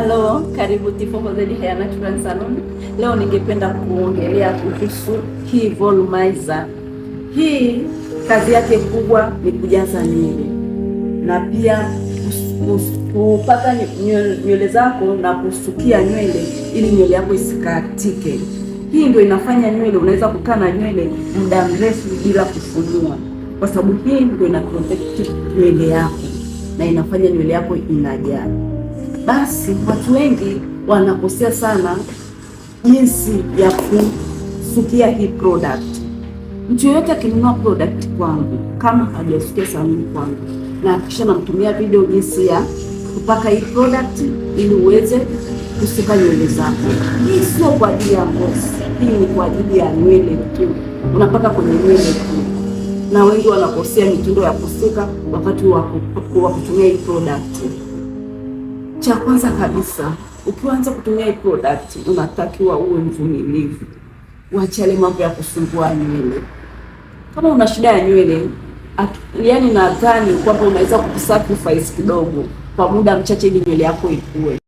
Halo, karibu T4Z Hair Natural Salon. Leo ningependa kuongelea kuhusu hii volumizer. Hii kazi yake kubwa ni kujaza nywele na pia kupaka nywele zako na kusukia nywele ili nywele yako isikatike. Hii ndio inafanya nywele, unaweza kukaa na nywele muda mrefu bila kufunua, kwa sababu hii ndio ina protect nywele yako na inafanya nywele yako inajaa. Basi watu wengi wanakosea sana jinsi ya kusukia hii product. Mtu yoyote akinunua product kwangu, kama hajasukia saluni kwangu, na kisha namtumia video jinsi ya kupaka hii product ili uweze kusuka nywele zako. Hii sio kwa ajili ya ngozi, hii ni kwa ajili ya nywele tu. Unapaka kwenye nywele tu, na wengi wanakosea mitindo ya kusuka wakati wa kutumia hii product. Cha kwanza kabisa, ukianza kutumia hii product unatakiwa uwe mvumilivu. Uachane mambo ya kusumbua nywele. Kama una shida ya nywele, nadhani kwamba unaweza kusacrifice kidogo kwa muda mchache ili nywele yako ikue.